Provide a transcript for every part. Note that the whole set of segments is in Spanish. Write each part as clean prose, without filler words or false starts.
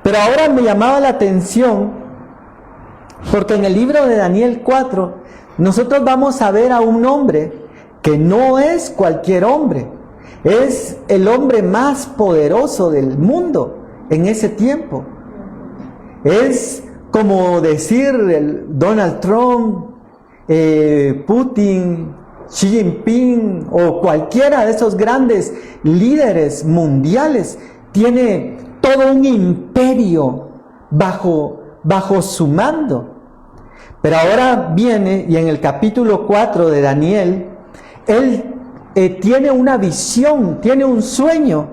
Pero ahora me llamaba la atención, porque en el libro de Daniel 4, nosotros vamos a ver a un hombre que no es cualquier hombre, es el hombre más poderoso del mundo en ese tiempo. Es como decir el Donald Trump, Putin, Xi Jinping o cualquiera de esos grandes líderes mundiales. Tiene todo un imperio bajo su mando. Pero ahora viene, y en el capítulo 4 de Daniel, él tiene una visión, tiene un sueño,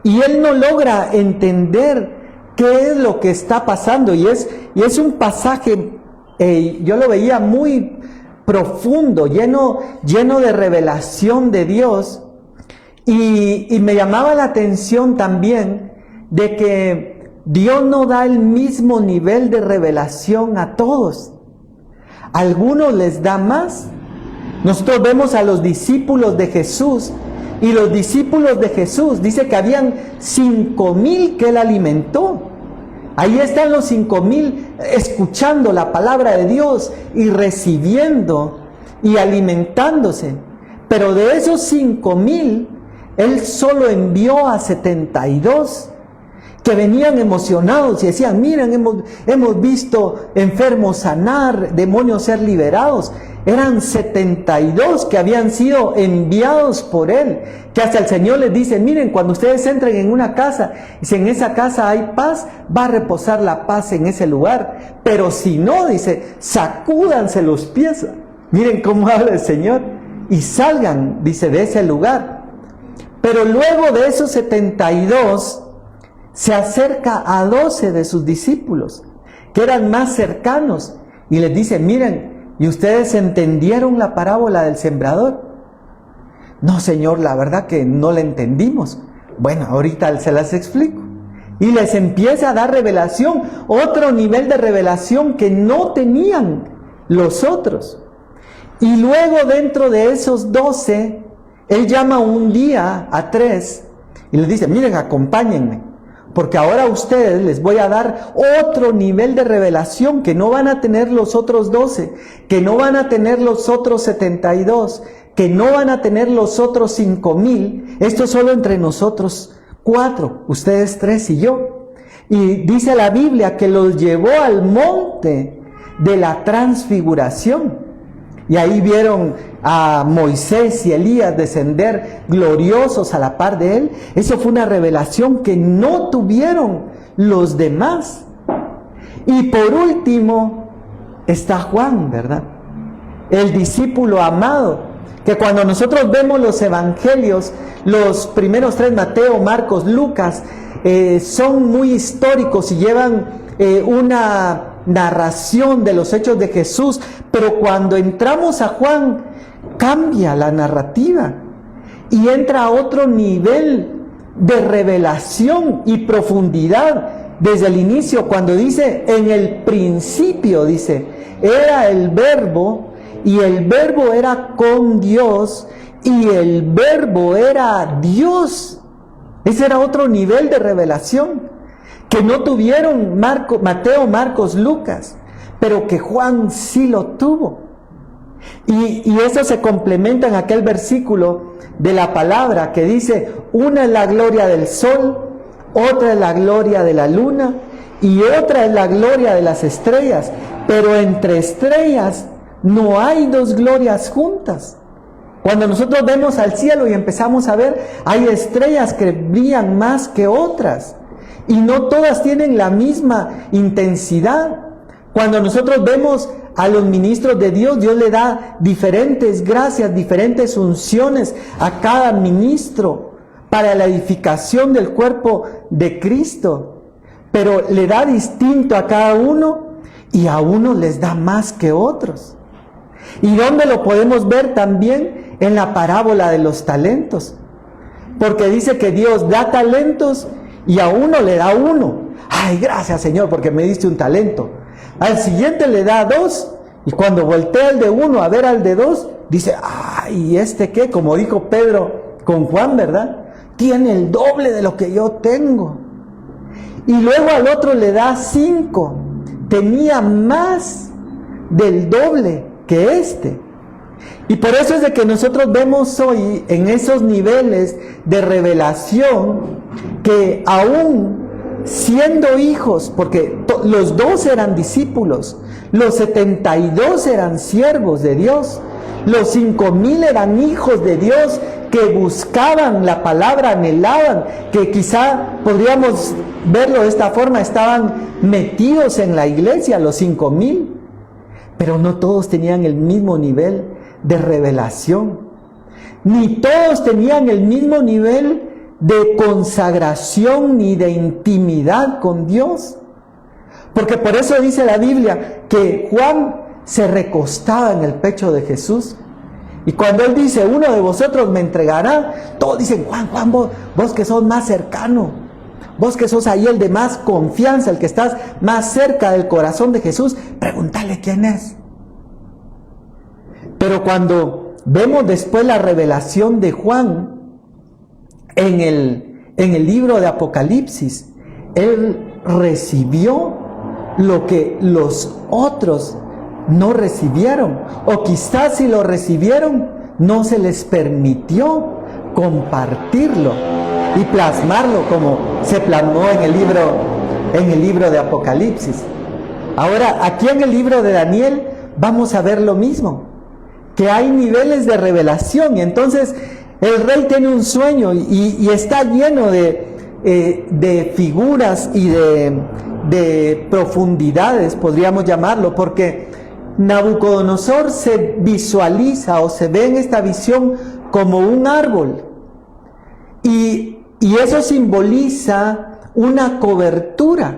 y él no logra entender qué es lo que está pasando. Y es un pasaje, yo lo veía muy profundo, lleno de revelación de Dios, y me llamaba la atención también de que Dios no da el mismo nivel de revelación a todos. A algunos les da más. Nosotros vemos a los discípulos de Jesús, y los discípulos de Jesús, dice que habían 5,000 que él alimentó. Ahí están los 5,000 escuchando la palabra de Dios y recibiendo y alimentándose. Pero de esos 5,000, él solo envió a 72 que venían emocionados y decían: miren, hemos visto enfermos sanar, demonios ser liberados. Eran 72 que habían sido enviados por él, que hasta el Señor les dice: miren, cuando ustedes entren en una casa, y si en esa casa hay paz, va a reposar la paz en ese lugar. Pero si no, dice, sacúdanse los pies. Miren cómo habla el Señor. Y salgan, dice, de ese lugar. Pero luego de esos 72, se acerca a 12 de sus discípulos, que eran más cercanos, y les dice: miren, ¿y ustedes entendieron la parábola del sembrador? No, Señor, la verdad que no la entendimos. Bueno, ahorita se las explico. Y les empieza a dar revelación, otro nivel de revelación que no tenían los otros. Y luego dentro de esos 12, él llama un día a 3 y les dice: miren, acompáñenme, porque ahora a ustedes les voy a dar otro nivel de revelación que no van a tener los otros 12, que no van a tener los otros 72, que no van a tener los otros 5,000. Esto solo entre nosotros 4, ustedes 3 y yo. Y dice la Biblia que los llevó al monte de la transfiguración. Y ahí vieron a Moisés y Elías descender gloriosos a la par de él. Eso fue una revelación que no tuvieron los demás. Y por último está Juan, ¿verdad? El discípulo amado, que cuando nosotros vemos los evangelios, los primeros 3, Mateo, Marcos, Lucas, son muy históricos y llevan una narración de los hechos de Jesús, pero cuando entramos a Juan, cambia la narrativa y entra a otro nivel de revelación y profundidad desde el inicio, cuando dice: en el principio, dice, era el verbo, y el verbo era con Dios, y el verbo era Dios. Ese era otro nivel de revelación que no tuvieron Mateo, Marcos, Lucas, pero que Juan sí lo tuvo. Y eso se complementa en aquel versículo de la palabra que dice: una es la gloria del sol, otra es la gloria de la luna, y otra es la gloria de las estrellas, pero entre estrellas no hay dos glorias juntas. Cuando nosotros vemos al cielo y empezamos a ver, hay estrellas que brillan más que otras, y no todas tienen la misma intensidad. Cuando nosotros vemos a los ministros de Dios, Dios le da diferentes gracias, diferentes unciones a cada ministro para la edificación del cuerpo de Cristo, pero le da distinto a cada uno, y a unos les da más que otros. ¿Y dónde lo podemos ver también? En la parábola de los talentos, porque dice que Dios da talentos y a uno le da 1. Ay, gracias, Señor, porque me diste un talento. Al siguiente le da 2, y cuando voltea el de 1 a ver al de 2, dice: ay, ¿y este qué? Como dijo Pedro con Juan, ¿verdad? Tiene el doble de lo que yo tengo. y luego al otro le da 5. Tenía más del doble que este. Y por eso es de que nosotros vemos hoy en esos niveles de revelación que aún siendo hijos, porque los 12 eran discípulos, los 72 eran siervos de Dios, los 5,000 eran hijos de Dios que buscaban la palabra, anhelaban, que quizá podríamos verlo de esta forma, estaban metidos en la iglesia, los 5,000, pero no todos tenían el mismo nivel de revelación, ni todos tenían el mismo nivel de consagración ni de intimidad con Dios. Porque por eso dice la Biblia que Juan se recostaba en el pecho de Jesús. Y cuando él dice, uno de vosotros me entregará, todos dicen, Juan, vos que sos más cercano, vos que sos ahí el de más confianza, el que estás más cerca del corazón de Jesús, pregúntale quién es. Pero cuando vemos después la revelación de Juan en el libro de Apocalipsis, él recibió lo que los otros no recibieron, o quizás si lo recibieron, no se les permitió compartirlo y plasmarlo como se plasmó en el libro de Apocalipsis. Ahora, aquí en el libro de Daniel vamos a ver lo mismo, que hay niveles de revelación, y entonces el rey tiene un sueño y está lleno de figuras y de profundidades, podríamos llamarlo, porque Nabucodonosor se visualiza o se ve en esta visión como un árbol, y eso simboliza una cobertura,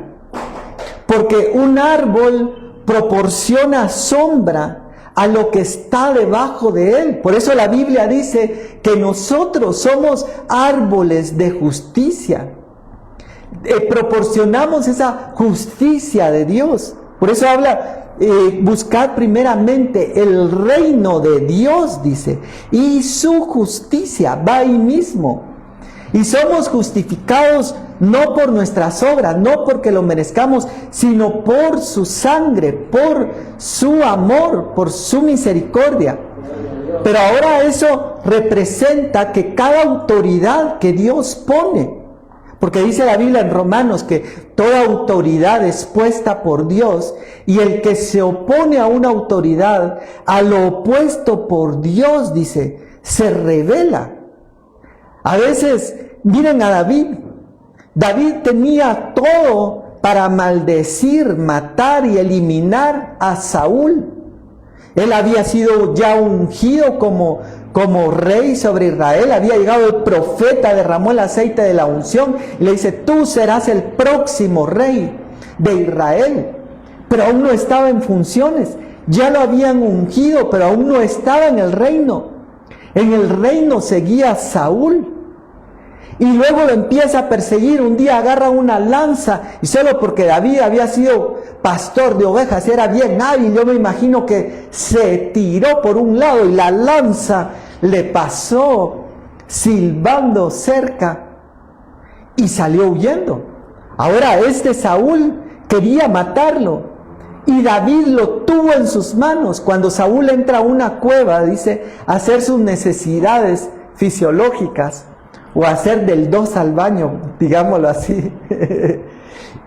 porque un árbol proporciona sombra a lo que está debajo de él. Por eso la Biblia dice que nosotros somos árboles de justicia. Proporcionamos esa justicia de Dios. Por eso habla, buscar primeramente el reino de Dios, dice, y su justicia, va ahí mismo. Y somos justificados no por nuestras obras, no porque lo merezcamos, sino por su sangre, por su amor, por su misericordia. Pero ahora eso representa que cada autoridad que Dios pone, porque dice la Biblia en Romanos que toda autoridad es puesta por Dios, y el que se opone a una autoridad, a lo opuesto por Dios, dice, se rebela. A veces, miren a David. David tenía todo para maldecir, matar y eliminar a Saúl. Él había sido ya ungido como rey sobre Israel. Había llegado el profeta, derramó el aceite de la unción y le dice, tú serás el próximo rey de Israel. Pero aún no estaba en funciones. Ya lo habían ungido, pero aún no estaba en el reino. En el reino seguía Saúl. Y luego lo empieza a perseguir. Un día agarra una lanza, y solo porque David había sido pastor de ovejas, era bien hábil, yo me imagino que se tiró por un lado y la lanza le pasó silbando cerca y salió huyendo. Ahora Saúl quería matarlo, y David lo tuvo en sus manos. Cuando Saúl entra a una cueva, dice, a hacer sus necesidades fisiológicas, o hacer del 2 al baño, digámoslo así.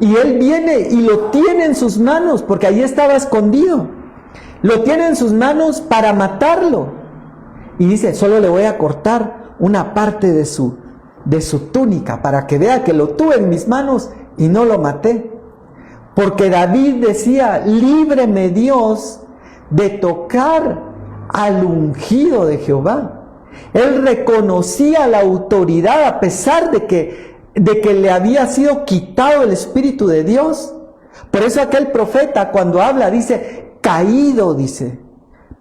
Y él viene y lo tiene en sus manos, porque ahí estaba escondido. Lo tiene en sus manos para matarlo. Y dice, solo le voy a cortar una parte de su túnica, para que vea que lo tuve en mis manos y no lo maté. Porque David decía, líbreme Dios de tocar al ungido de Jehová. Él reconocía la autoridad a pesar de que le había sido quitado el Espíritu de Dios. Por eso aquel profeta cuando habla dice, caído, dice,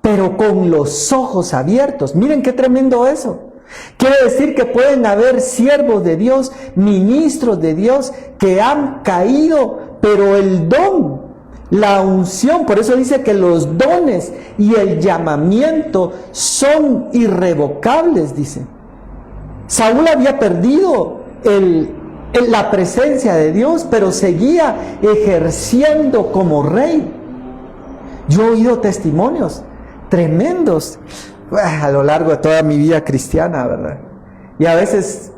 pero con los ojos abiertos. Miren qué tremendo eso. Quiere decir que pueden haber siervos de Dios, ministros de Dios, que han caído, pero el don, la unción, por eso dice que los dones y el llamamiento son irrevocables, dice. Saúl había perdido el en la presencia de Dios, pero seguía ejerciendo como rey. Yo he oído testimonios tremendos a lo largo de toda mi vida cristiana, ¿verdad? Y a veces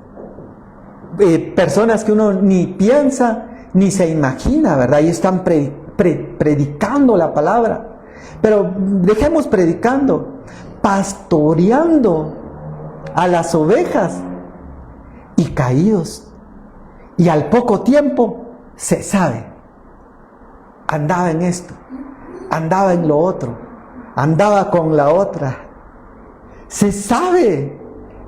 personas que uno ni piensa ni se imagina, ¿verdad? Y están predicando la palabra. Pero dejemos predicando, pastoreando a las ovejas y caídos. Y al poco tiempo se sabe, andaba en esto, andaba en lo otro, andaba con la otra. Se sabe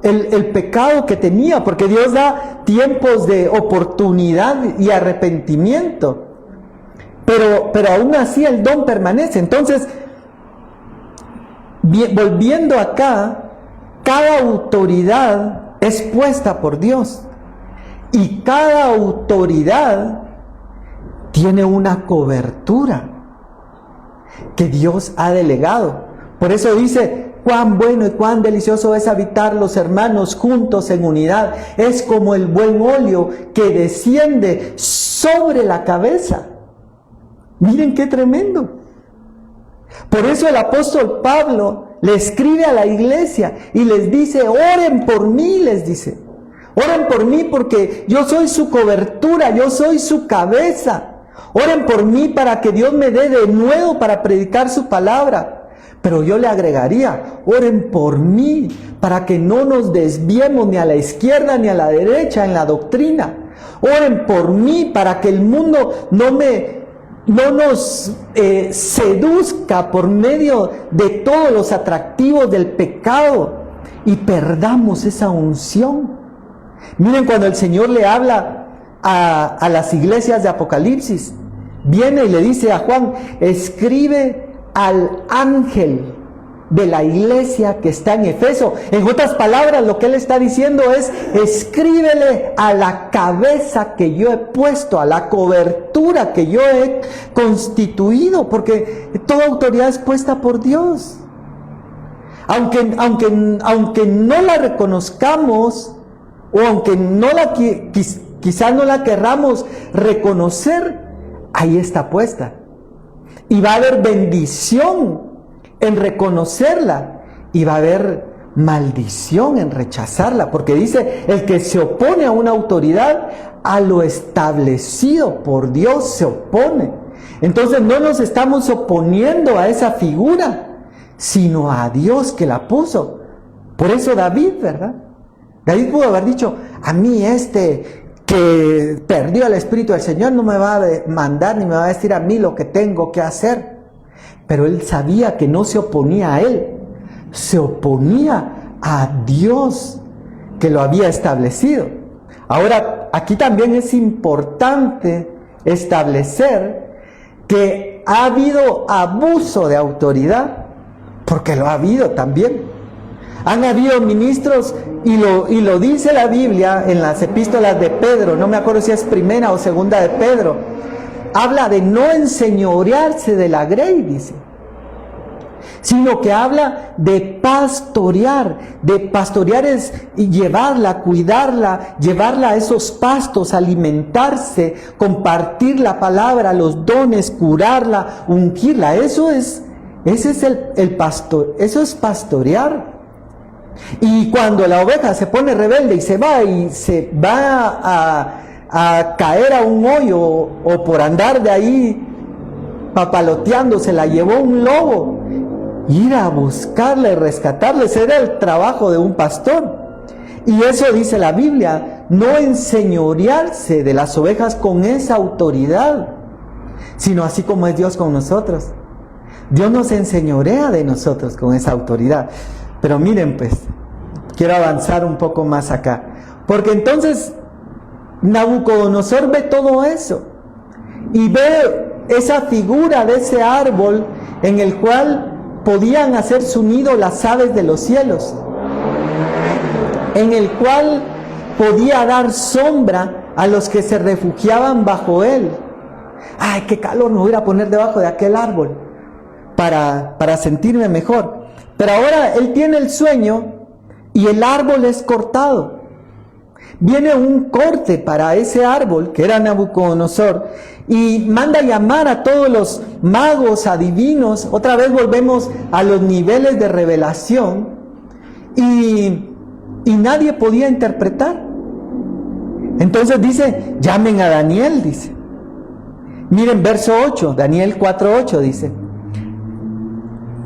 el pecado que tenía, porque Dios da tiempos de oportunidad y arrepentimiento. Pero aún así el don permanece. Entonces, volviendo acá, cada autoridad es puesta por Dios. Y cada autoridad tiene una cobertura que Dios ha delegado. Por eso dice, cuán bueno y cuán delicioso es habitar los hermanos juntos en unidad. Es como el buen óleo que desciende sobre la cabeza. Miren qué tremendo. Por eso el apóstol Pablo le escribe a la iglesia y les dice, oren por mí, les dice. Oren por mí porque yo soy su cobertura, yo soy su cabeza. Oren por mí para que Dios me dé de nuevo para predicar su palabra. Pero yo le agregaría, oren por mí para que no nos desviemos ni a la izquierda ni a la derecha en la doctrina. Oren por mí para que el mundo no nos seduzca por medio de todos los atractivos del pecado y perdamos esa unción. Miren, cuando el Señor le habla a las iglesias de Apocalipsis, viene y le dice a Juan, escribe al ángel de la iglesia que está en Efeso. En otras palabras, lo que él está diciendo es, escríbele a la cabeza que yo he puesto, a la cobertura que yo he constituido, porque toda autoridad es puesta por Dios. Aunque no la reconozcamos, o aunque quizás no la querramos reconocer, ahí está puesta. Y va a haber bendición en reconocerla, y va a haber maldición en rechazarla, porque dice, el que se opone a una autoridad, a lo establecido por Dios se opone. Entonces no nos estamos oponiendo a esa figura, sino a Dios que la puso. Por eso David, ¿verdad? David pudo haber dicho, a mí que perdió el Espíritu del Señor no me va a mandar ni me va a decir a mí lo que tengo que hacer. Pero él sabía que no se oponía a él, se oponía a Dios que lo había establecido. Ahora, aquí también es importante establecer que ha habido abuso de autoridad, porque lo ha habido también. Han habido ministros, y lo dice la Biblia en las epístolas de Pedro, no me acuerdo si es primera o segunda de Pedro, habla de no enseñorearse de la grey, dice, sino que habla de pastorear. De pastorear es llevarla, cuidarla, llevarla a esos pastos, alimentarse, compartir la palabra, los dones, curarla, ungirla. Eso es el pastor, eso es pastorear. Y cuando la oveja se pone rebelde y se va a caer a un hoyo, o por andar de ahí papaloteando se la llevó un lobo, ir a buscarla y rescatarla, ese era el trabajo de un pastor. Y eso dice la Biblia, no enseñorearse de las ovejas con esa autoridad, sino así como es Dios con nosotros. Dios nos enseñorea de nosotros con esa autoridad. Pero miren, pues, quiero avanzar un poco más acá, porque entonces Nabucodonosor ve todo eso y ve esa figura de ese árbol en el cual podían hacer su nido las aves de los cielos, en el cual podía dar sombra a los que se refugiaban bajo él. Ay, qué calor, me voy a ir a poner debajo de aquel árbol para sentirme mejor. Pero ahora él tiene el sueño y el árbol es cortado. Viene un corte para ese árbol, que era Nabucodonosor, y manda llamar a todos los magos, adivinos. Otra vez volvemos a los niveles de revelación, y nadie podía interpretar. Entonces dice, llamen a Daniel, dice. Miren verso 8, Daniel 4:8 dice.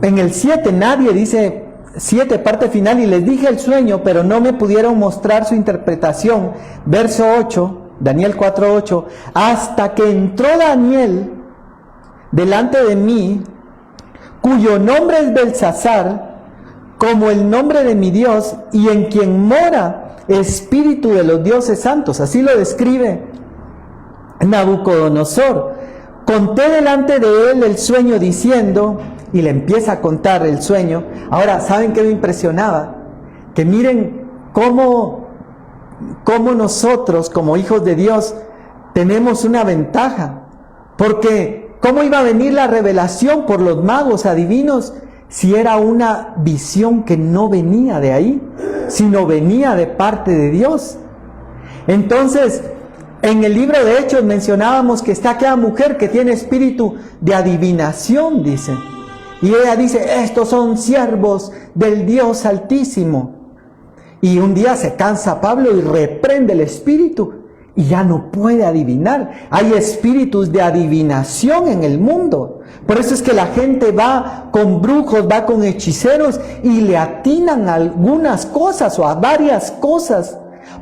En el 7 nadie dice, 7 parte final, y les dije el sueño, pero no me pudieron mostrar su interpretación. Verso 8, Daniel 4:8, hasta que entró Daniel delante de mí, cuyo nombre es Belsasar, como el nombre de mi Dios, y en quien mora espíritu de los dioses santos. Así lo describe Nabucodonosor. Conté delante de él el sueño diciendo, y le empieza a contar el sueño. Ahora, ¿saben qué me impresionaba? Que miren cómo nosotros, como hijos de Dios, tenemos una ventaja. Porque, ¿cómo iba a venir la revelación por los magos adivinos si era una visión que no venía de ahí, sino venía de parte de Dios? Entonces, en el libro de Hechos mencionábamos que está aquella mujer que tiene espíritu de adivinación, dice. Y ella dice, estos son siervos del Dios Altísimo. Y un día se cansa Pablo y reprende el espíritu y ya no puede adivinar. Hay espíritus de adivinación en el mundo. Por eso es que la gente va con brujos, va con hechiceros y le atinan a algunas cosas o a varias cosas.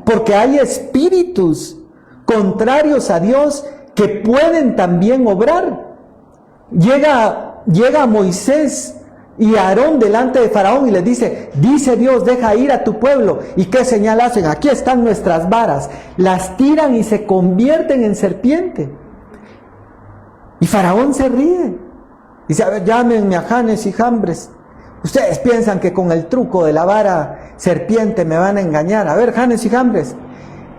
Porque hay espíritus contrarios a Dios que pueden también obrar. Llega Moisés y Aarón delante de Faraón y les dice, dice Dios, deja ir a tu pueblo. ¿Y qué señal hacen? Aquí están nuestras varas. Las tiran y se convierten en serpiente. Y Faraón se ríe. Dice, a ver, llámenme a Janes y Jambres. Ustedes piensan que con el truco de la vara serpiente me van a engañar. A ver, Janes y Jambres.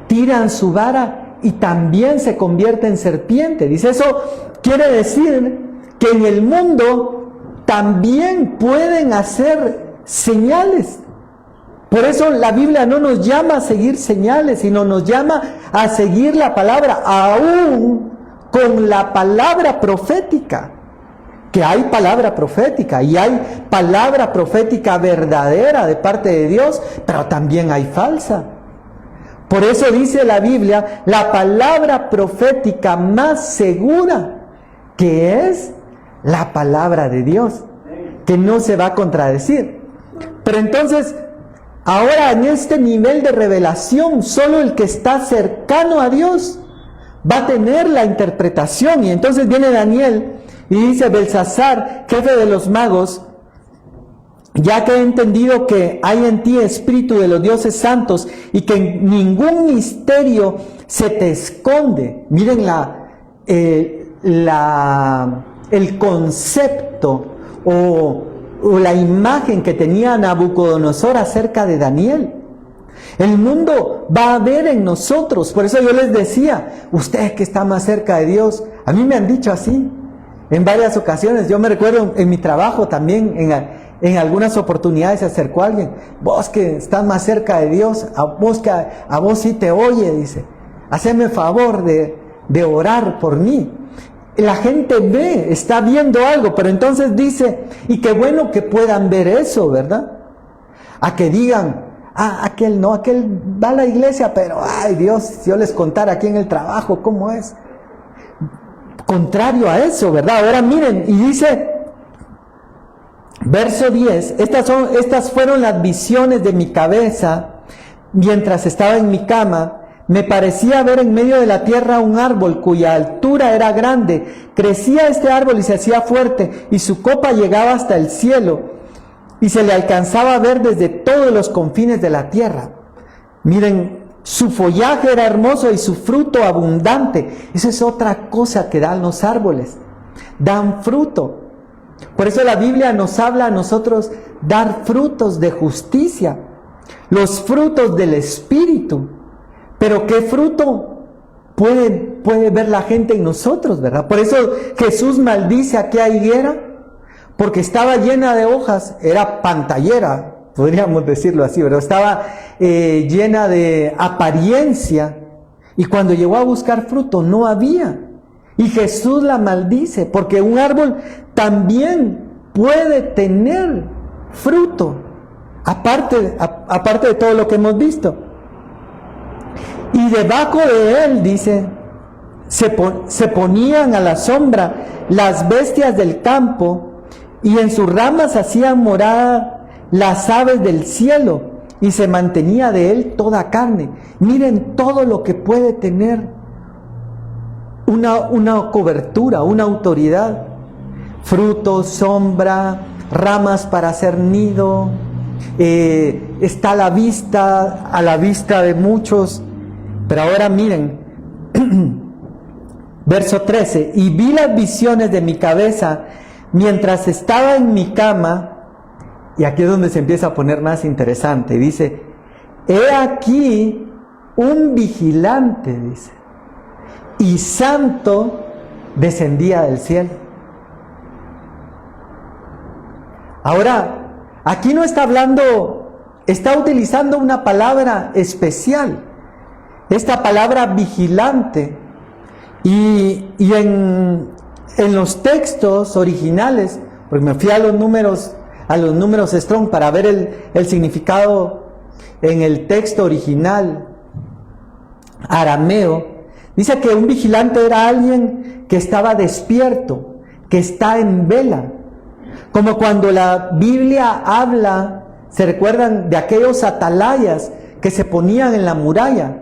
Tiran su vara y también se convierte en serpiente. Dice, eso quiere decir que en el mundo también pueden hacer señales. Por eso la Biblia no nos llama a seguir señales, sino nos llama a seguir la palabra, aún con la palabra profética. Que hay palabra profética y hay palabra profética verdadera de parte de Dios, pero también hay falsa. Por eso dice la Biblia, la palabra profética más segura, que es la palabra de Dios, que no se va a contradecir. Pero entonces, ahora en este nivel de revelación, solo el que está cercano a Dios va a tener la interpretación. Y entonces viene Daniel y dice, Belsasar, jefe de los magos, ya que he entendido que hay en ti espíritu de los dioses santos y que ningún misterio se te esconde. Miren el concepto o la imagen que tenía Nabucodonosor acerca de Daniel. El mundo va a ver en nosotros. Por eso yo les decía, usted que está más cerca de Dios, a mí me han dicho así en varias ocasiones. Yo me recuerdo en mi trabajo también, en algunas oportunidades se acercó alguien, vos que estás más cerca de Dios, a vos sí te oye, dice, haceme favor de orar por mí. La gente ve, está viendo algo, pero entonces dice, y qué bueno que puedan ver eso, ¿verdad? A que digan, aquel no, aquel va a la iglesia, pero ay Dios, si yo les contara aquí en el trabajo cómo es. Contrario a eso, ¿verdad? Ahora miren, y dice, verso 10, estas fueron las visiones de mi cabeza mientras estaba en mi cama. Me parecía ver en medio de la tierra un árbol cuya altura era grande. Crecía este árbol y se hacía fuerte, y su copa llegaba hasta el cielo, y se le alcanzaba a ver desde todos los confines de la tierra. Miren, su follaje era hermoso y su fruto abundante. Esa es otra cosa que dan los árboles. Dan fruto. Por eso la Biblia nos habla a nosotros dar frutos de justicia. Los frutos del Espíritu. Pero ¿qué fruto puede ver la gente en nosotros, verdad? Por eso Jesús maldice a aquella higuera, porque estaba llena de hojas, era pantallera, podríamos decirlo así, pero estaba llena de apariencia, y cuando llegó a buscar fruto no había. Y Jesús la maldice, porque un árbol también puede tener fruto, aparte de todo lo que hemos visto. Y debajo de él, dice, se ponían a la sombra las bestias del campo, y en sus ramas hacían morada las aves del cielo, y se mantenía de él toda carne. Miren todo lo que puede tener una cobertura, una autoridad: frutos, sombra, ramas para hacer nido, está a la vista de muchos. Pero ahora miren, verso 13: y vi las visiones de mi cabeza mientras estaba en mi cama. Y aquí es donde se empieza a poner más interesante. Dice: he aquí un vigilante, dice, y santo descendía del cielo. Ahora, aquí no está hablando, está utilizando una palabra especial, esta palabra vigilante. Y en los textos originales, porque me fui a los números Strong para ver el significado en el texto original arameo, dice que un vigilante era alguien que estaba despierto, que está en vela. Como cuando la Biblia habla, ¿se recuerdan de aquellos atalayas que se ponían en la muralla?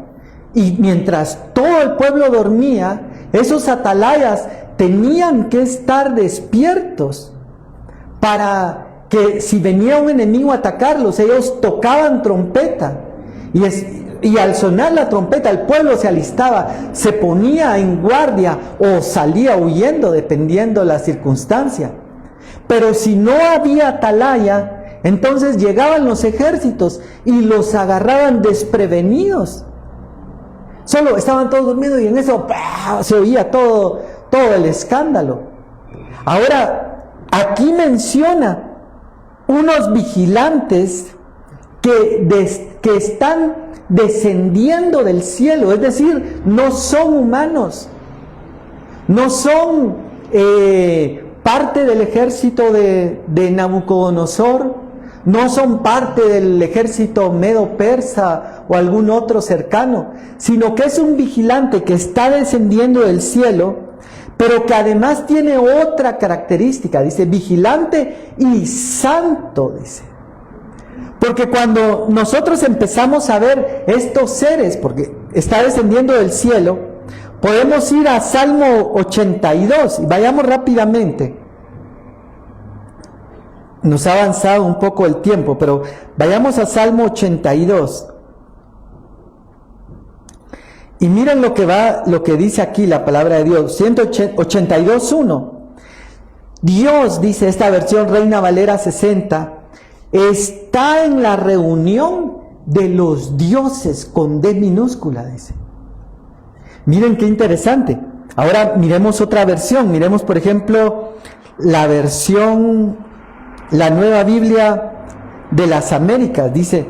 Y mientras todo el pueblo dormía, esos atalayas tenían que estar despiertos para que si venía un enemigo a atacarlos, ellos tocaban trompeta. Y al sonar la trompeta, el pueblo se alistaba, se ponía en guardia o salía huyendo, dependiendo la circunstancia. Pero si no había atalaya, entonces llegaban los ejércitos y los agarraban desprevenidos. Solo estaban todos durmiendo y en eso ¡pah!, se oía todo el escándalo. Ahora, aquí menciona unos vigilantes que están descendiendo del cielo, es decir, no son humanos, no son parte del ejército de Nabucodonosor, no son parte del ejército medo-persa o algún otro cercano, sino que es un vigilante que está descendiendo del cielo, pero que además tiene otra característica. Dice vigilante y santo, dice. Porque cuando nosotros empezamos a ver estos seres, porque está descendiendo del cielo, podemos ir a Salmo 82, y vayamos rápidamente. Nos ha avanzado un poco el tiempo, pero vayamos a Salmo 82. Y miren lo que dice aquí la palabra de Dios, 182.1. Dios, dice esta versión Reina Valera 60, está en la reunión de los dioses con D minúscula, dice. Miren qué interesante. Ahora miremos otra versión, miremos por ejemplo la Nueva Biblia de las Américas. Dice: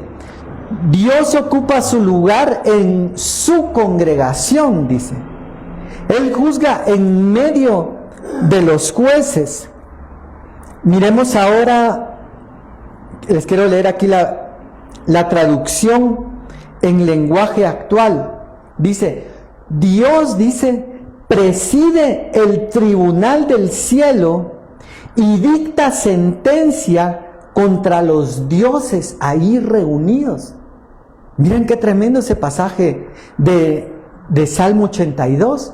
Dios ocupa su lugar en su congregación, dice. Él juzga en medio de los jueces. Miremos ahora, les quiero leer aquí la traducción en lenguaje actual. Dice: Dios, dice, preside el tribunal del cielo y dicta sentencia contra los dioses ahí reunidos. Miren qué tremendo ese pasaje de Salmo 82,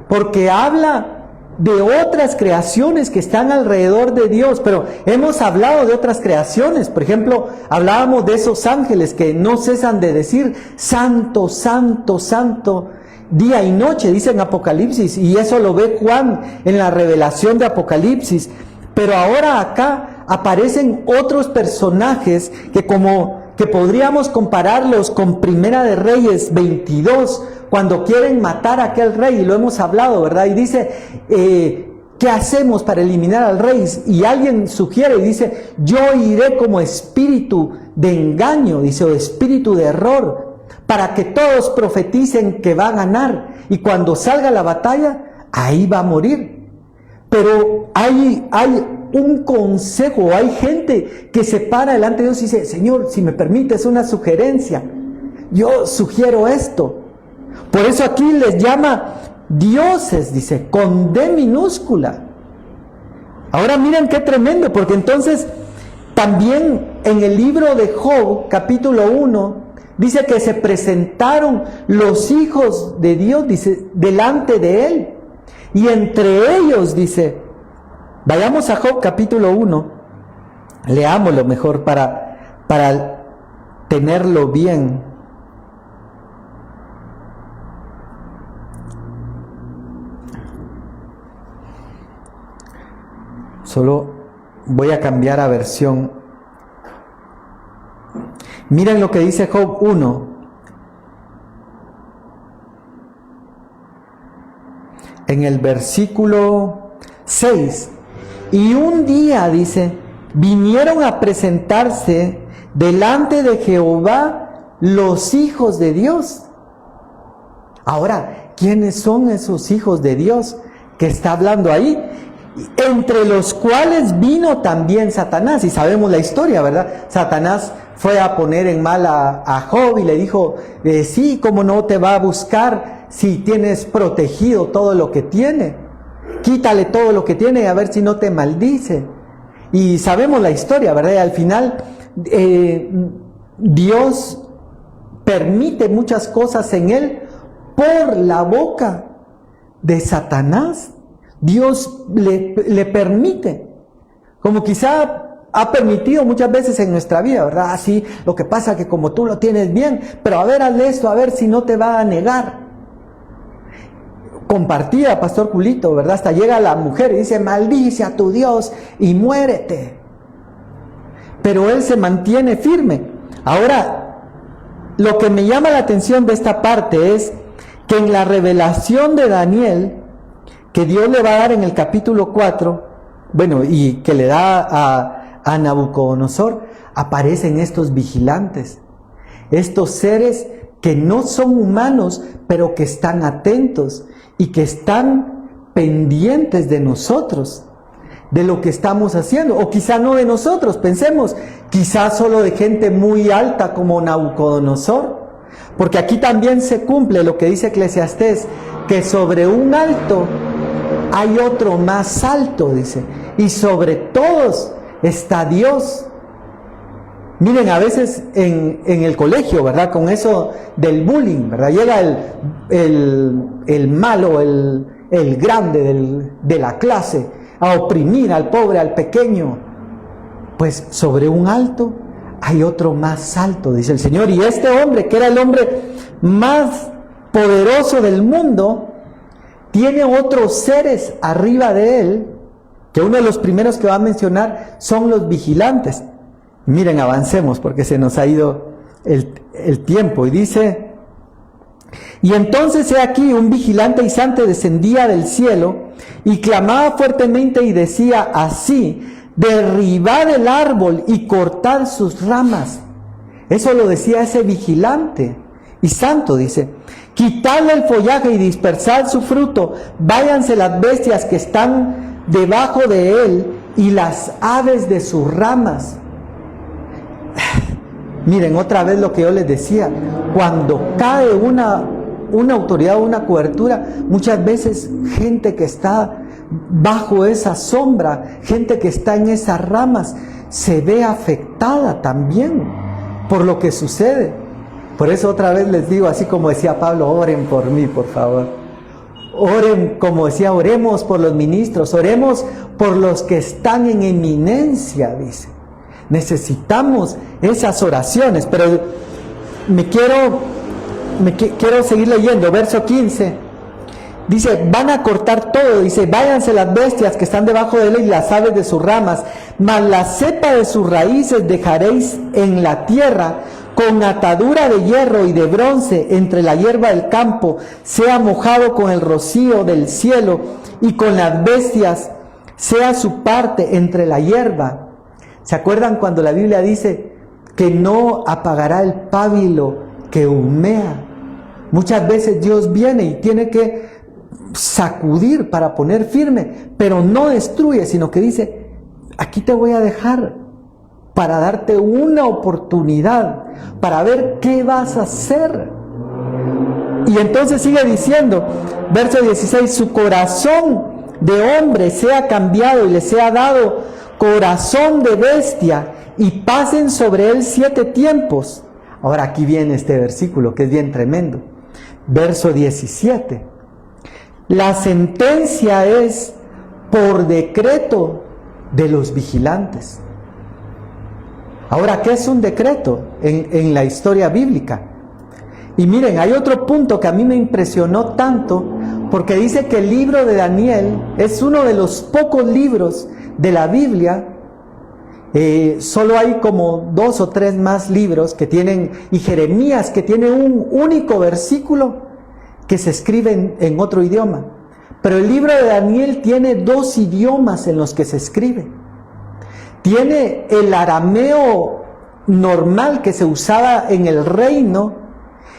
porque habla de otras creaciones que están alrededor de Dios, pero hemos hablado de otras creaciones. Por ejemplo, hablábamos de esos ángeles que no cesan de decir santo, santo, santo, día y noche, dice en Apocalipsis, y eso lo ve Juan en la revelación de Apocalipsis. Pero ahora acá aparecen otros personajes que podríamos compararlos con Primera de Reyes 22, cuando quieren matar a aquel rey, y lo hemos hablado, ¿verdad? Y dice, ¿qué hacemos para eliminar al rey? Y alguien sugiere y dice, yo iré como espíritu de engaño, dice, o espíritu de error, para que todos profeticen que va a ganar. Y cuando salga la batalla, ahí va a morir. Pero hay un consejo, hay gente que se para delante de Dios y dice, Señor, si me permites una sugerencia, yo sugiero esto. Por eso aquí les llama dioses, dice, con D minúscula. Ahora miren qué tremendo, porque entonces también en el libro de Job, capítulo 1, dice que se presentaron los hijos de Dios, dice, delante de él. Y entre ellos, dice, vayamos a Job capítulo 1, leámoslo mejor para tenerlo bien. Solo voy a cambiar a versión. Miren lo que dice Job 1. En el versículo 6. Y un día, dice, vinieron a presentarse delante de Jehová los hijos de Dios. Ahora, ¿quiénes son esos hijos de Dios que está hablando ahí? Entre los cuales vino también Satanás, y sabemos la historia, ¿verdad? Satanás fue a poner en mal a Job y le dijo, sí, ¿cómo no te va a buscar si tienes protegido todo lo que tiene? Quítale todo lo que tiene y a ver si no te maldice. Y sabemos la historia, ¿verdad? Y al final Dios permite muchas cosas en él por la boca de Satanás. Dios le permite, como quizá ha permitido muchas veces en nuestra vida, ¿verdad? Así, lo que pasa que como tú lo tienes bien, pero a ver, hazle esto, a ver si no te va a negar. Compartía Pastor Julito, ¿verdad? Hasta llega la mujer y dice, maldice a tu Dios y muérete. Pero él se mantiene firme. Ahora, lo que me llama la atención de esta parte es que en la revelación de Daniel, que Dios le va a dar en el capítulo 4, bueno, y que le da a Nabucodonosor, aparecen estos vigilantes, estos seres que no son humanos, pero que están atentos y que están pendientes de nosotros, de lo que estamos haciendo, o quizá no de nosotros, pensemos, quizá solo de gente muy alta como Nabucodonosor, porque aquí también se cumple lo que dice Eclesiastés, que sobre un alto hay otro más alto, dice, y sobre todos está Dios. Miren, a veces en el colegio, ¿verdad? Con eso del bullying, ¿verdad? Llega el malo, el grande de la clase, a oprimir al pobre, al pequeño. Pues sobre un alto hay otro más alto, dice el Señor. Y este hombre, que era el hombre más poderoso del mundo, tiene otros seres arriba de él, que uno de los primeros que va a mencionar son los vigilantes. Miren, avancemos porque se nos ha ido el tiempo. Y dice, y entonces he aquí un vigilante izante descendía del cielo y clamaba fuertemente y decía así, derribad el árbol y cortad sus ramas. Eso lo decía ese vigilante. Y santo, dice, quitadle el follaje y dispersad su fruto, váyanse las bestias que están debajo de él y las aves de sus ramas. Miren, otra vez lo que yo les decía, cuando cae una autoridad o una cobertura, muchas veces gente que está bajo esa sombra, gente que está en esas ramas, se ve afectada también por lo que sucede. Por eso otra vez les digo, así como decía Pablo, oren por mí, por favor. Oren, como decía, oremos por los ministros, oremos por los que están en eminencia, dice. Necesitamos esas oraciones, pero quiero seguir leyendo, verso 15. Dice, van a cortar todo, dice, váyanse las bestias que están debajo de él y las aves de sus ramas, mas la cepa de sus raíces dejaréis en la tierra, con atadura de hierro y de bronce entre la hierba del campo, sea mojado con el rocío del cielo, y con las bestias sea su parte entre la hierba. ¿Se acuerdan cuando la Biblia dice que no apagará el pábilo que humea? Muchas veces Dios viene y tiene que sacudir para poner firme, pero no destruye, sino que dice, aquí te voy a dejar para darte una oportunidad, para ver qué vas a hacer. Y entonces sigue diciendo, verso 16, su corazón de hombre sea cambiado y le sea dado corazón de bestia, y pasen sobre él 7 tiempos. Ahora aquí viene este versículo que es bien tremendo. Verso 17. La sentencia es por decreto de los vigilantes. Ahora, ¿qué es un decreto en la historia bíblica? Y miren, hay otro punto que a mí me impresionó tanto, porque dice que el libro de Daniel es uno de los pocos libros de la Biblia. Solo hay como 2 o 3 más libros que tienen, y Jeremías, que tiene un único versículo que se escribe en otro idioma. Pero el libro de Daniel tiene 2 idiomas en los que se escribe. Tiene el arameo normal que se usaba en el reino,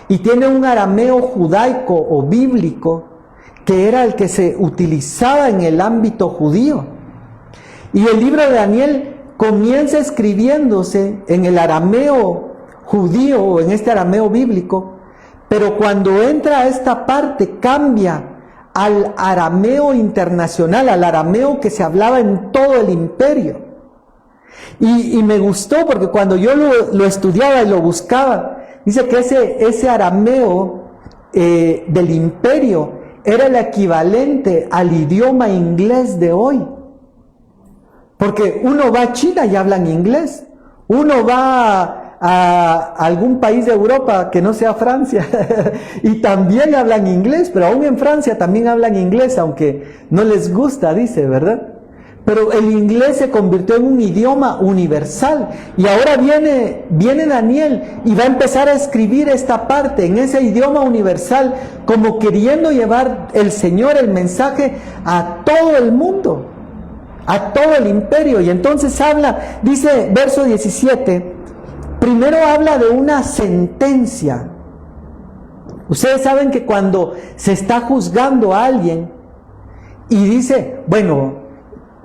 y tiene un arameo judaico o bíblico que era el que se utilizaba en el ámbito judío. Y el libro de Daniel comienza escribiéndose en el arameo judío o en este arameo bíblico, pero cuando entra a esta parte cambia al arameo internacional, al arameo que se hablaba en todo el imperio. Y me gustó porque cuando yo lo estudiaba y lo buscaba, dice que ese arameo del imperio era el equivalente al idioma inglés de hoy. Porque uno va a China y hablan inglés. Uno va a algún país de Europa que no sea Francia y también hablan inglés, pero aún en Francia también hablan inglés, aunque no les gusta, dice, ¿verdad? Pero el inglés se convirtió en un idioma universal, y ahora viene Daniel y va a empezar a escribir esta parte en ese idioma universal, como queriendo llevar el Señor el mensaje a todo el mundo, a todo el imperio. Y entonces habla, dice verso 17, primero habla de una sentencia. Ustedes saben que cuando se está juzgando a alguien y dice, bueno,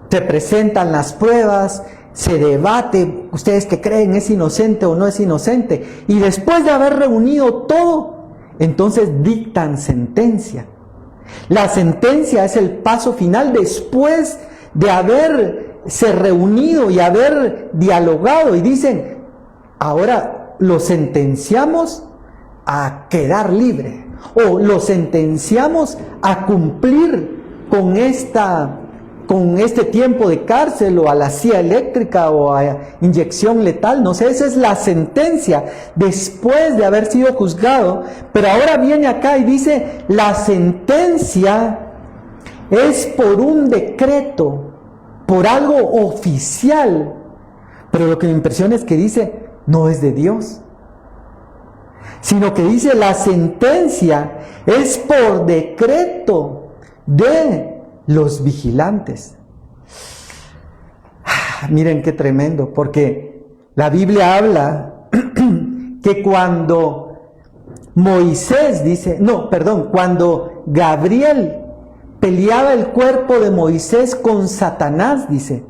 se presentan las pruebas, se debate, ustedes que creen es inocente o no es inocente, y después de haber reunido todo, entonces dictan sentencia. La sentencia es el paso final después de haberse reunido y haber dialogado, y dicen, ahora lo sentenciamos a quedar libre, o lo sentenciamos a cumplir con este tiempo de cárcel, o a la silla eléctrica, o a inyección letal, no sé, esa es la sentencia después de haber sido juzgado. Pero ahora viene acá y dice, la sentencia es por un decreto, por algo oficial. Pero lo que me impresiona es que dice, no es de Dios, sino que dice, la sentencia es por decreto de los vigilantes. Miren qué tremendo, porque la Biblia habla que cuando cuando Gabriel peleaba el cuerpo de Moisés con Satanás, dice,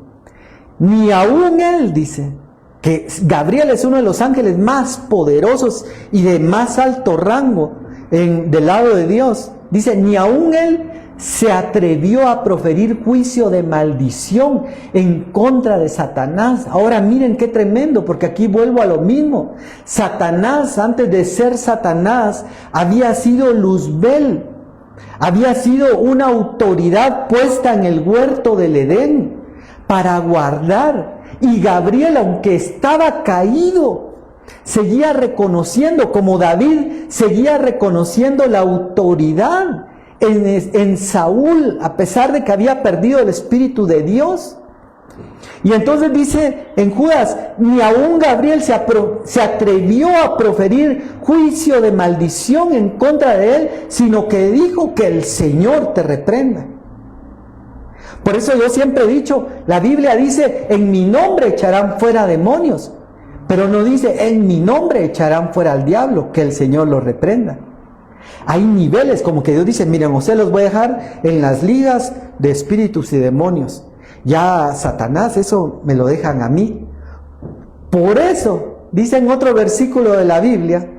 ni aún él, dice, que Gabriel es uno de los ángeles más poderosos y de más alto rango del lado de Dios, dice, ni aún él se atrevió a proferir juicio de maldición en contra de Satanás. Ahora miren qué tremendo, porque aquí vuelvo a lo mismo. Satanás, antes de ser Satanás, había sido Luzbel, había sido una autoridad puesta en el huerto del Edén para guardar. Y Gabriel, aunque estaba caído, seguía reconociendo, como David seguía reconociendo la autoridad en Saúl, a pesar de que había perdido el Espíritu de Dios. Y entonces dice en Judas, ni aún Gabriel se atrevió a proferir juicio de maldición en contra de él, sino que dijo que el Señor te reprenda. Por eso yo siempre he dicho, la Biblia dice, en mi nombre echarán fuera demonios, pero no dice, en mi nombre echarán fuera al diablo, que el Señor los reprenda. Hay niveles, como que Dios dice, miren, ustedes los voy a dejar en las ligas de espíritus y demonios. Ya Satanás, eso me lo dejan a mí. Por eso, dice en otro versículo de la Biblia,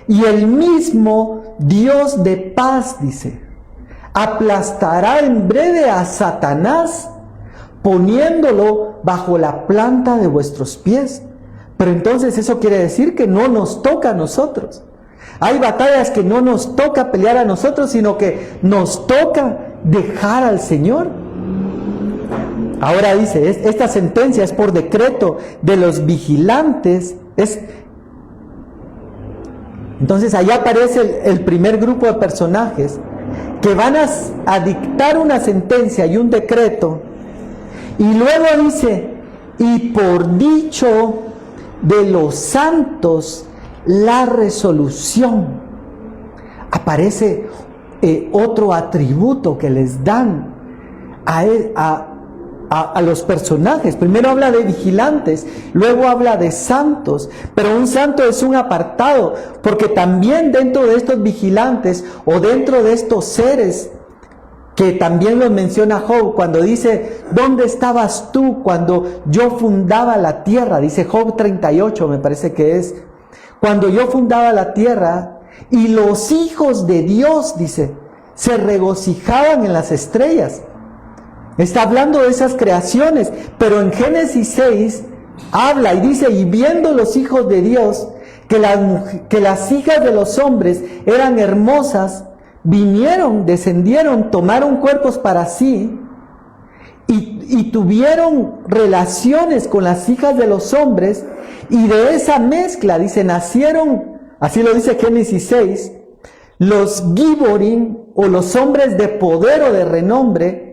y el mismo Dios de paz, dice, aplastará en breve a Satanás, poniéndolo bajo la planta de vuestros pies. Pero entonces eso quiere decir que no nos toca a nosotros. Hay batallas que no nos toca pelear a nosotros, sino que nos toca dejar al Señor. Ahora dice, esta sentencia es por decreto de los vigilantes. Entonces allá aparece el primer grupo de personajes que van a dictar una sentencia y un decreto. Y luego dice, y por dicho de los santos, la resolución. Aparece otro atributo que les dan a los personajes. Primero habla de vigilantes, luego habla de santos, pero un santo es un apartado, porque también dentro de estos vigilantes o dentro de estos seres, que también los menciona Job cuando dice, ¿dónde estabas tú cuando yo fundaba la tierra? Dice Job 38, me parece que es, cuando yo fundaba la tierra, y los hijos de Dios, dice, se regocijaban en las estrellas. Está hablando de esas creaciones, pero en Génesis 6 habla y dice, y viendo los hijos de Dios que las hijas de los hombres eran hermosas, vinieron, descendieron, tomaron cuerpos para sí y tuvieron relaciones con las hijas de los hombres, y de esa mezcla, dice, nacieron, así lo dice Génesis 6, los Giborim, o los hombres de poder o de renombre,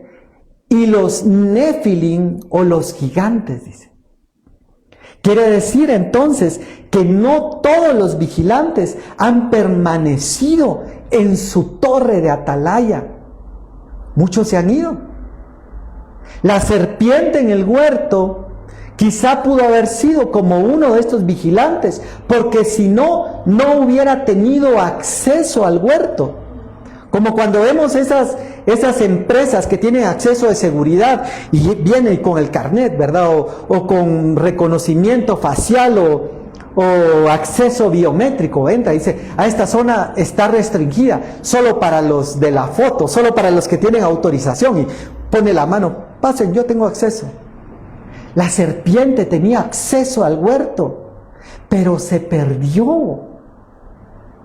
y los Nefilim, o los gigantes, dice. Quiere decir entonces que no todos los vigilantes han permanecido en su torre de atalaya. Muchos se han ido. La serpiente en el huerto quizá pudo haber sido como uno de estos vigilantes, porque si no, no hubiera tenido acceso al huerto. Como cuando vemos esas empresas que tienen acceso de seguridad y vienen con el carnet, ¿verdad? O con reconocimiento facial o acceso biométrico. Entra y dice, a esta zona está restringida, solo para los de la foto, solo para los que tienen autorización. Y pone la mano, pasen, yo tengo acceso. La serpiente tenía acceso al huerto, pero se perdió.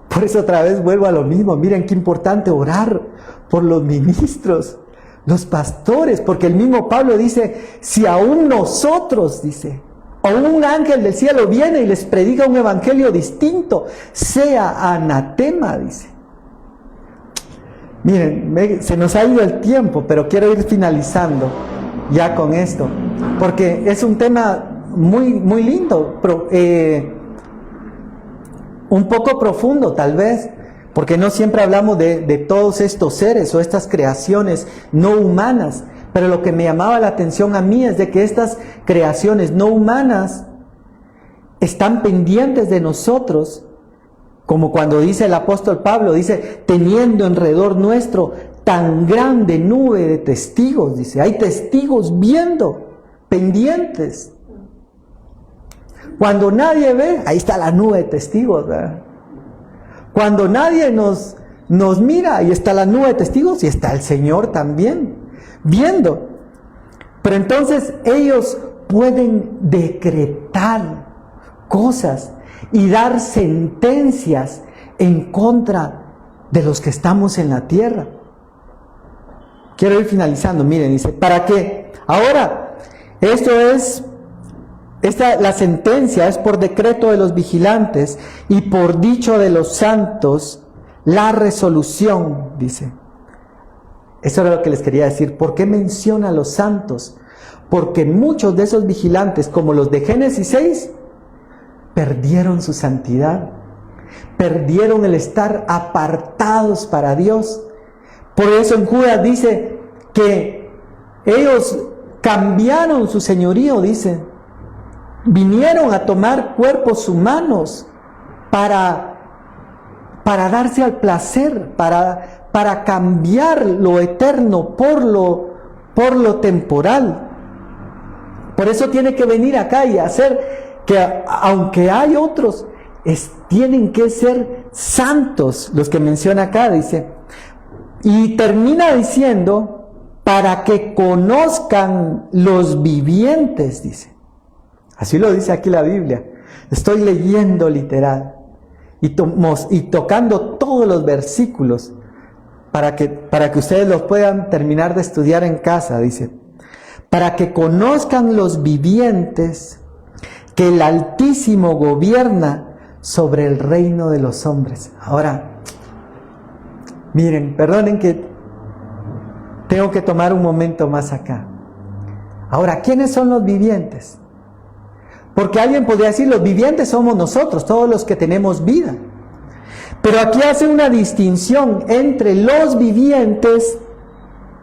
Por eso otra vez vuelvo a lo mismo. Miren qué importante orar por los ministros, los pastores, porque el mismo Pablo dice, si aún nosotros, dice, o un ángel del cielo viene y les predica un evangelio distinto, sea anatema, dice. Miren, se nos ha ido el tiempo, pero quiero ir finalizando ya con esto, porque es un tema muy, muy lindo, pero, un poco profundo tal vez, porque no siempre hablamos de todos estos seres o estas creaciones no humanas, pero lo que me llamaba la atención a mí es de que estas creaciones no humanas están pendientes de nosotros, como cuando dice el apóstol Pablo, dice, teniendo alrededor nuestro tan grande nube de testigos, dice, hay testigos viendo, pendientes. Cuando nadie ve, ahí está la nube de testigos, ¿verdad? Cuando nadie nos mira, ahí está la nube de testigos y está el Señor también, viendo. Pero entonces ellos pueden decretar cosas y dar sentencias en contra de los que estamos en la tierra. Quiero ir finalizando, miren, dice, ¿para qué? Ahora, la sentencia es por decreto de los vigilantes y por dicho de los santos, la resolución, dice. Eso era lo que les quería decir. ¿Por qué menciona a los santos? Porque muchos de esos vigilantes, como los de Génesis 6, perdieron su santidad, perdieron el estar apartados para Dios. Por eso en Judas dice que ellos cambiaron su señorío, dice. Vinieron a tomar cuerpos humanos para darse al placer, para cambiar lo eterno por lo temporal. Por eso tiene que venir acá y hacer que, aunque hay otros, tienen que ser santos, los que menciona acá, dice. Y termina diciendo, para que conozcan los vivientes, dice. Así lo dice aquí la Biblia. Estoy leyendo literal y tocando todos los versículos para que ustedes los puedan terminar de estudiar en casa, dice. Para que conozcan los vivientes que el Altísimo gobierna sobre el reino de los hombres. Ahora, miren, perdonen que tengo que tomar un momento más acá. Ahora, ¿quiénes son los vivientes? Porque alguien podría decir, los vivientes somos nosotros, todos los que tenemos vida. Pero aquí hace una distinción entre los vivientes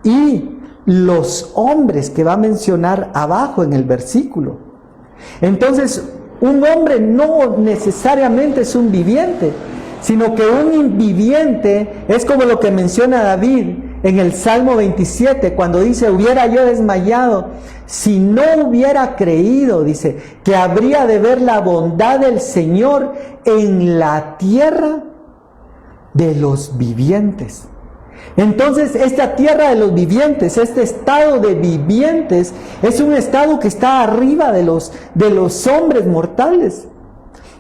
y los hombres que va a mencionar abajo en el versículo. Entonces, un hombre no necesariamente es un viviente, sino que un viviente es como lo que menciona David en el Salmo 27, cuando dice, hubiera yo desmayado si no hubiera creído, dice, que habría de ver la bondad del Señor en la tierra de los vivientes. Entonces, esta tierra de los vivientes, este estado de vivientes, es un estado que está arriba de los hombres mortales.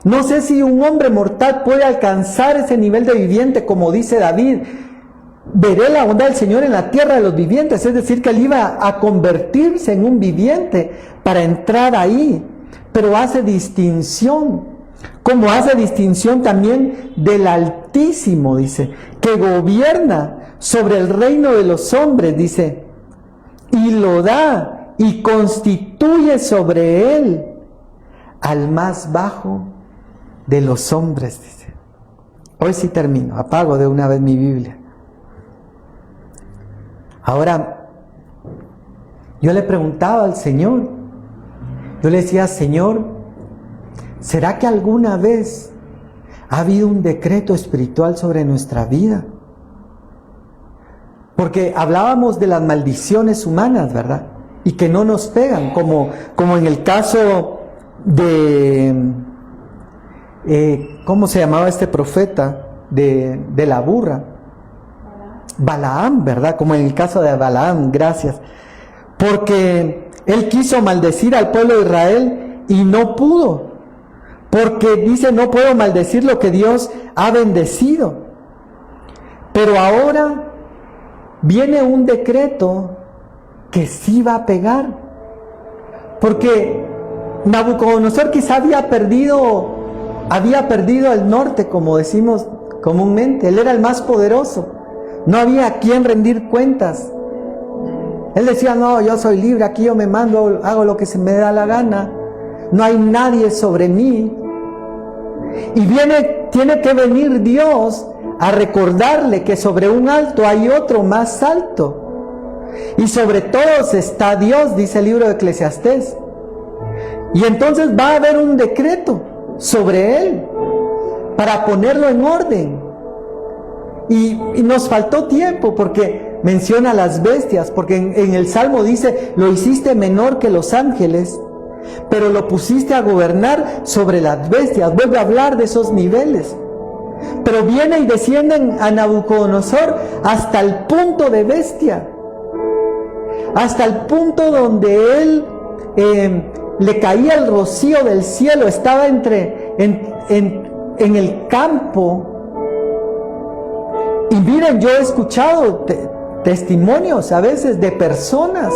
No sé si un hombre mortal puede alcanzar ese nivel de viviente, como dice David. Veré la bondad del Señor en la tierra de los vivientes, es decir, que él iba a convertirse en un viviente para entrar ahí, pero hace distinción, como hace distinción también del Altísimo, dice, que gobierna sobre el reino de los hombres, dice, y lo da y constituye sobre él al más bajo de los hombres, dice. Hoy sí termino, apago de una vez mi Biblia. Ahora, yo le preguntaba al Señor, yo le decía, Señor, ¿será que alguna vez ha habido un decreto espiritual sobre nuestra vida? Porque hablábamos de las maldiciones humanas, ¿verdad? Y que no nos pegan, como en el caso de, ¿cómo se llamaba este profeta? De la burra. Balaam, ¿verdad? Como en el caso de Balaam, gracias. Porque él quiso maldecir al pueblo de Israel y no pudo. Porque dice, no puedo maldecir lo que Dios ha bendecido. Pero ahora viene un decreto que sí va a pegar. Porque Nabucodonosor quizá había perdido el norte, como decimos comúnmente. Él era el más poderoso. No había a quien rendir cuentas. Él decía, no, yo soy libre, aquí yo me mando, hago lo que se me da la gana. No hay nadie sobre mí. Y tiene que venir Dios a recordarle que sobre un alto hay otro más alto. Y sobre todos está Dios, dice el libro de Eclesiastés. Y entonces va a haber un decreto sobre él para ponerlo en orden. Y nos faltó tiempo porque menciona las bestias, porque en el Salmo dice, lo hiciste menor que los ángeles, pero lo pusiste a gobernar sobre las bestias. Vuelve a hablar de esos niveles. Pero viene y descienden a Nabucodonosor hasta el punto de bestia, hasta el punto donde él le caía el rocío del cielo, estaba en el campo. Y miren, yo he escuchado testimonios a veces de personas.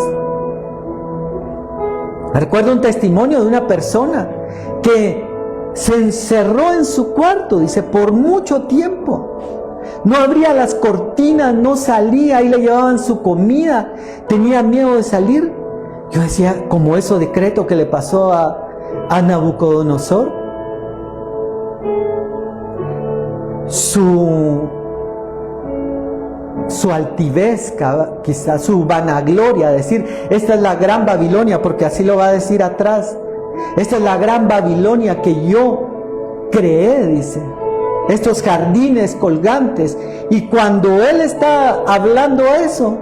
Recuerdo un testimonio de una persona que se encerró en su cuarto, dice, por mucho tiempo. No abría las cortinas, no salía, ahí le llevaban su comida, tenía miedo de salir. Yo decía, como ese decreto que le pasó a Nabucodonosor. Su altivez, quizás su vanagloria, decir, esta es la gran Babilonia, porque así lo va a decir atrás. Esta es la gran Babilonia que yo creé, dice. Estos jardines colgantes. Y cuando él está hablando eso,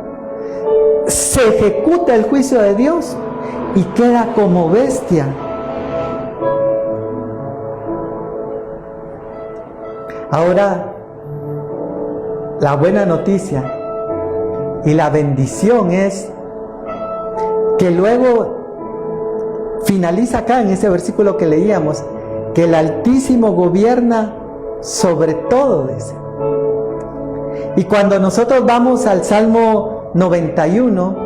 se ejecuta el juicio de Dios y queda como bestia. Ahora, la buena noticia y la bendición es que luego finaliza acá en ese versículo que leíamos, que el Altísimo gobierna sobre todo, dice. Y cuando nosotros vamos al Salmo 91,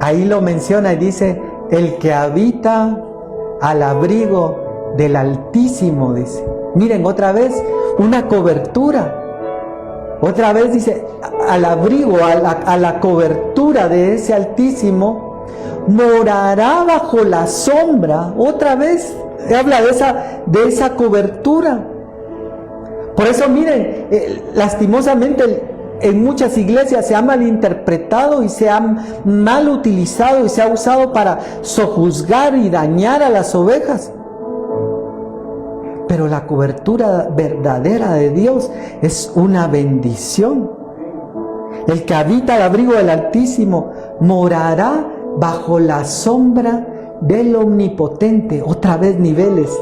ahí lo menciona y dice, el que habita al abrigo del Altísimo, dice. Miren, otra vez, una cobertura. Otra vez dice, al abrigo, a la cobertura de ese Altísimo, morará bajo la sombra. Otra vez, habla de esa cobertura. Por eso, miren, lastimosamente en muchas iglesias se ha malinterpretado y se ha mal utilizado y se ha usado para sojuzgar y dañar a las ovejas. Pero la cobertura verdadera de Dios es una bendición. El que habita al abrigo del Altísimo morará bajo la sombra del Omnipotente. Otra vez niveles.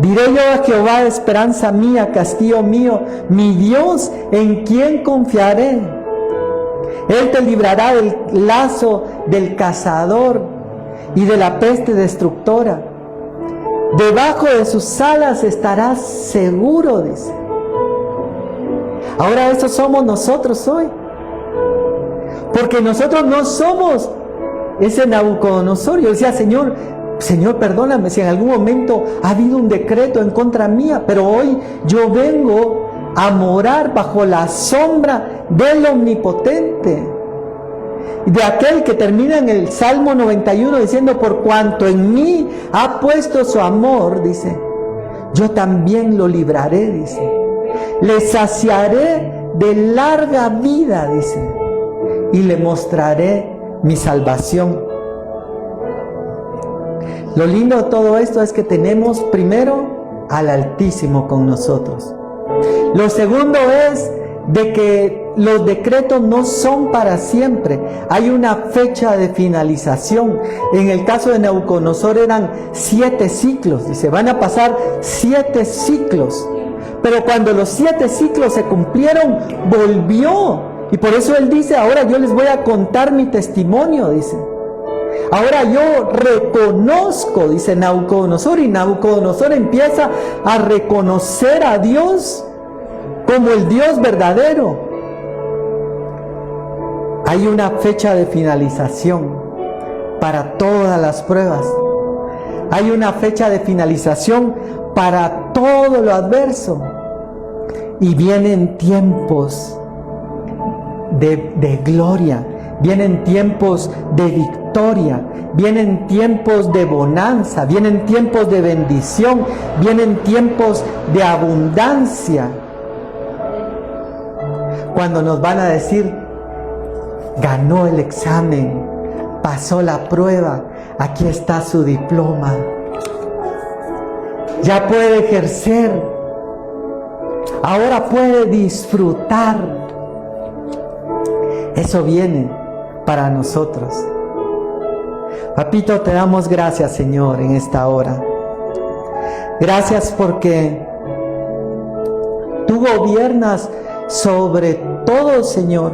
Diré yo a Jehová, esperanza mía, castillo mío, mi Dios, en quien confiaré. Él te librará del lazo del cazador y de la peste destructora. Debajo de sus alas estarás seguro, dice. Ahora eso somos nosotros hoy. Porque nosotros no somos ese Nabucodonosor. Yo decía, Señor, perdóname si en algún momento ha habido un decreto en contra mía, pero hoy yo vengo a morar bajo la sombra del Omnipotente. De aquel que termina en el Salmo 91 diciendo, por cuanto en mí ha puesto su amor, dice, yo también lo libraré, dice. Le saciaré de larga vida, dice, y le mostraré mi salvación. Lo lindo de todo esto es que tenemos primero al Altísimo con nosotros. Lo segundo es de que los decretos no son para siempre. Hay una fecha de finalización. En el caso de Nabucodonosor eran 7 ciclos. Dice, van a pasar 7 ciclos. Pero cuando los 7 ciclos se cumplieron, volvió. Y por eso él dice, ahora yo les voy a contar mi testimonio, dice. Ahora yo reconozco, dice Nabucodonosor, y Nabucodonosor empieza a reconocer a Dios como el Dios verdadero. Hay una fecha de finalización para todas las pruebas. Hay una fecha de finalización para todo lo adverso. Y vienen tiempos de gloria, vienen tiempos de victoria, vienen tiempos de bonanza, vienen tiempos de bendición, vienen tiempos de abundancia. Cuando nos van a decir, ganó el examen, pasó la prueba, aquí está su diploma, ya puede ejercer, ahora puede disfrutar. Eso viene para nosotros. Papito, te damos gracias, Señor, en esta hora. Gracias porque tú gobiernas sobre todo, Señor.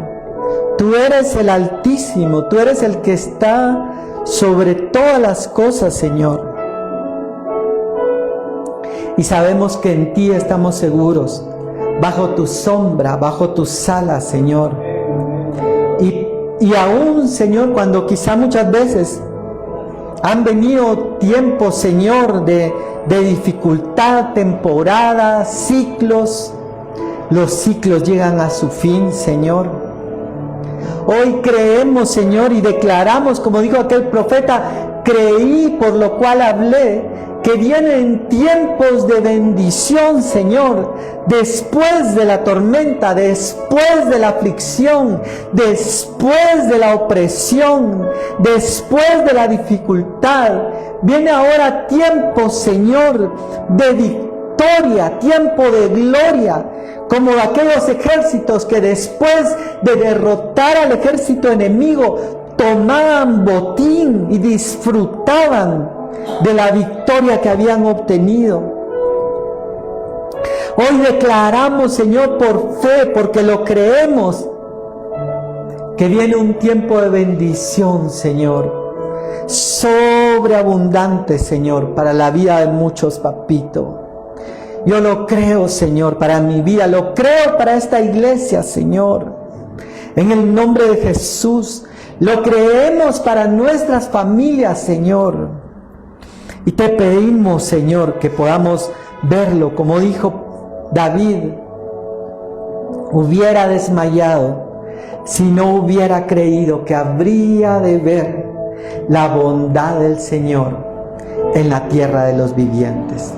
Tú eres el Altísimo, tú eres el que está sobre todas las cosas, Señor. Y sabemos que en ti estamos seguros, bajo tu sombra, bajo tus alas, Señor. Y aún, Señor, cuando quizá muchas veces han venido tiempos, Señor, de dificultad, temporadas, ciclos, los ciclos llegan a su fin, Señor. Hoy creemos, Señor, y declaramos, como dijo aquel profeta, creí por lo cual hablé, que vienen tiempos de bendición, Señor, después de la tormenta, después de la aflicción, después de la opresión, después de la dificultad. Viene ahora tiempo, Señor, de victoria, tiempo de gloria, como aquellos ejércitos que después de derrotar al ejército enemigo, tomaban botín y disfrutaban de la victoria que habían obtenido. Hoy declaramos, Señor, por fe, porque lo creemos, que viene un tiempo de bendición, Señor, sobreabundante, Señor, para la vida de muchos, papito. Yo lo creo, Señor, para mi vida, lo creo para esta iglesia, Señor. En el nombre de Jesús, lo creemos para nuestras familias, Señor. Y te pedimos, Señor, que podamos verlo, como dijo David, hubiera desmayado si no hubiera creído que habría de ver la bondad del Señor en la tierra de los vivientes.